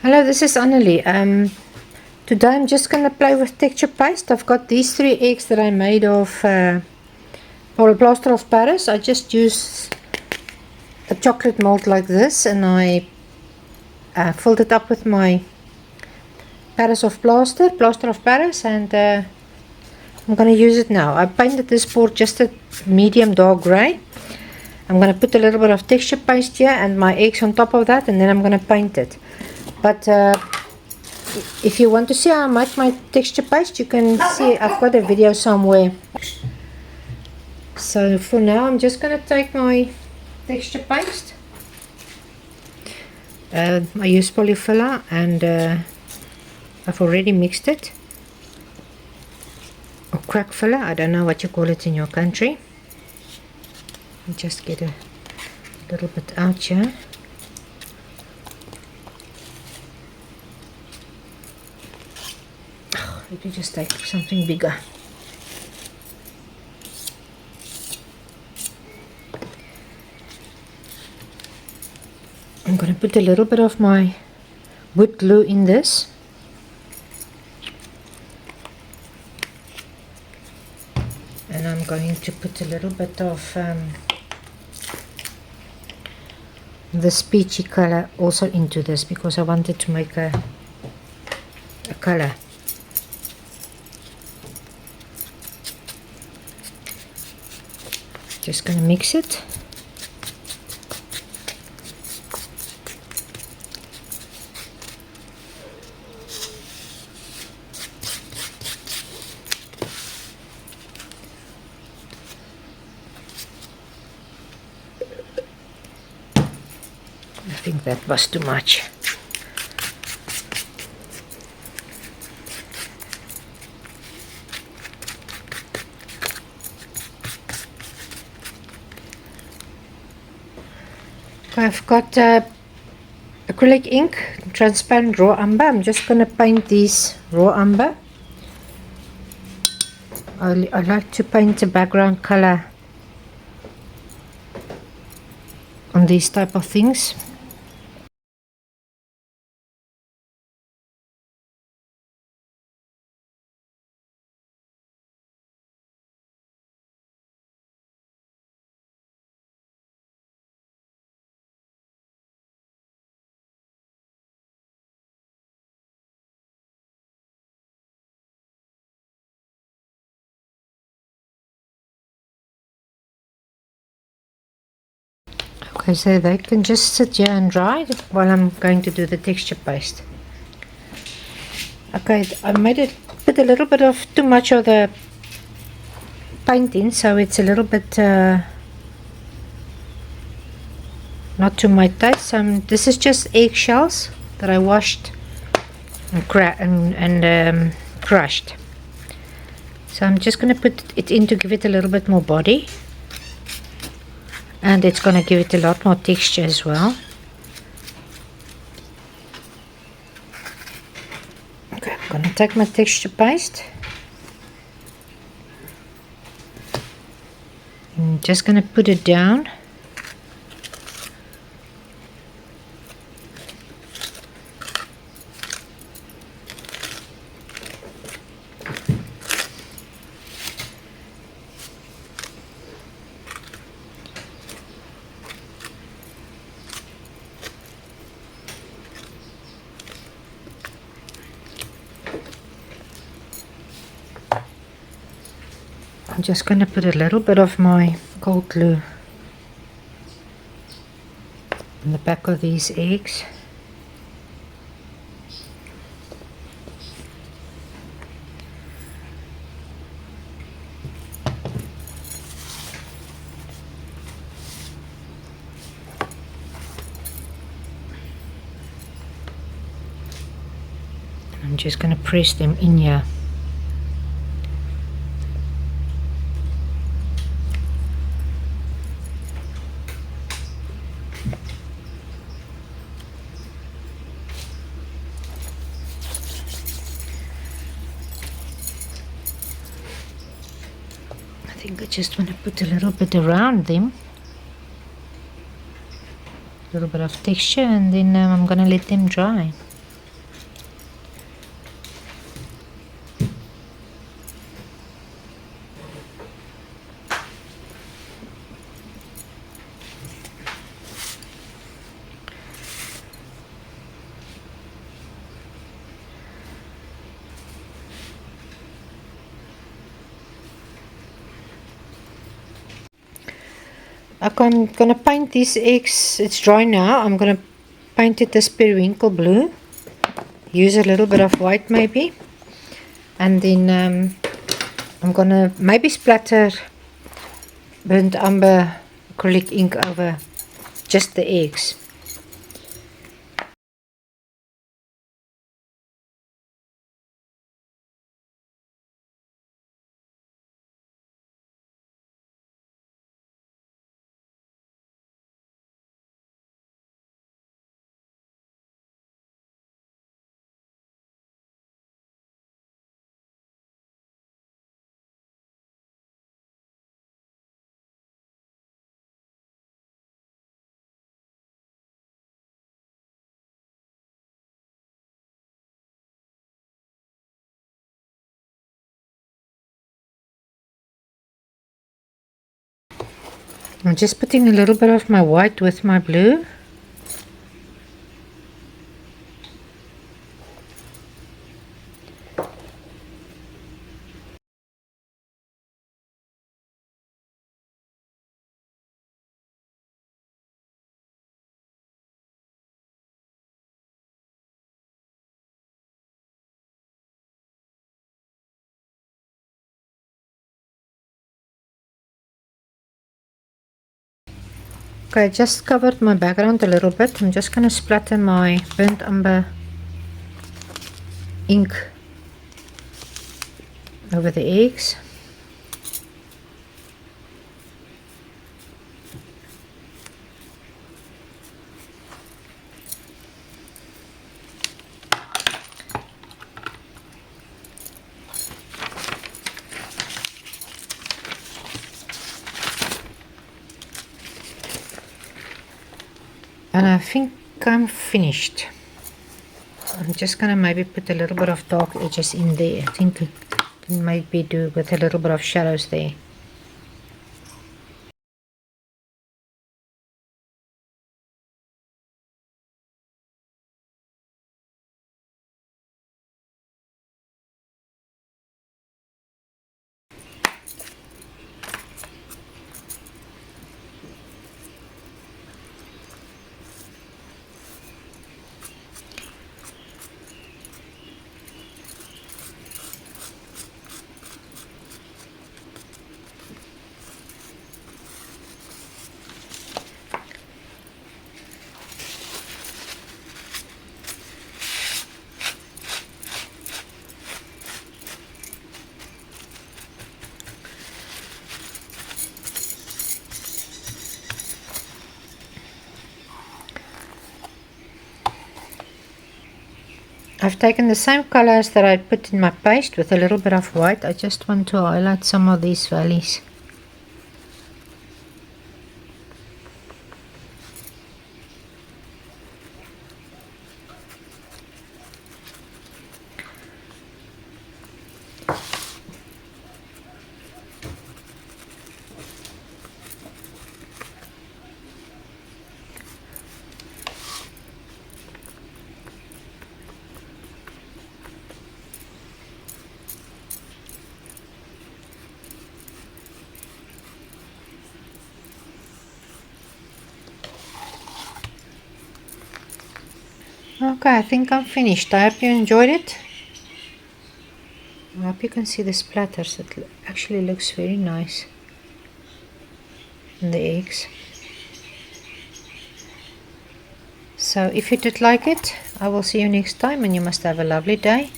Hello, this is Annelie. Today I'm just going to play with texture paste. I've got these 3 eggs that I made of plaster of Paris. I just use a chocolate mold like this, and I filled it up with my plaster of Paris, and I'm going to use it now. I painted this board just a medium dark grey. I'm going to put a little bit of texture paste here and my eggs on top of that, and then I'm going to paint it. But if you want to see how I make my texture paste, you can see I've got a video somewhere. So for now I'm just going to take my texture paste. I use polyfiller, and I've already mixed it, or crack filler, I don't know what you call it in your country. Just get a little bit out here. Let me just take something bigger. I'm going to put a little bit of my wood glue in this. And I'm going to put a little bit of this peachy color also into this, because I wanted to make a color. Just going to mix it. I think that was too much. I've got acrylic ink, transparent raw umber. I'm just going to paint these raw umber. I like to paint the background color on these type of things. Okay, so they can just sit here and dry while I'm going to do the texture paste. Okay, I made it, put a little bit of too much of the paint in, so it's a little bit not to my taste. This is just eggshells that I washed and crushed. So I'm just going to put it in to give it a little bit more body. And it's going to give it a lot more texture as well. Okay, I'm going to take my texture paste. I'm just going to put it down. I'm just going to put a little bit of my gold glue in the back of these eggs. I'm just going to press them in here. I think I just want to put a little bit around them, a little bit of texture, and then I'm going to let them dry. I'm gonna paint these eggs. It's dry now. I'm gonna paint it this periwinkle blue. Use a little bit of white maybe, and then I'm gonna maybe splatter burnt umber acrylic ink over just the eggs. I'm just putting a little bit of my white with my blue. Okay, I just covered my background a little bit. I'm just going to splatter my burnt umber ink over the eggs. And I think I'm finished. I'm just gonna maybe put a little bit of dark edges in there. I think it can maybe do with a little bit of shadows there. I've taken the same colors that I put in my paste with a little bit of white. I just want to highlight some of these valleys. Okay, I think I'm finished. I hope you enjoyed it. I hope you can see the splatters. It actually looks very nice in the eggs. So if you did like it, I will see you next time, and you must have a lovely day.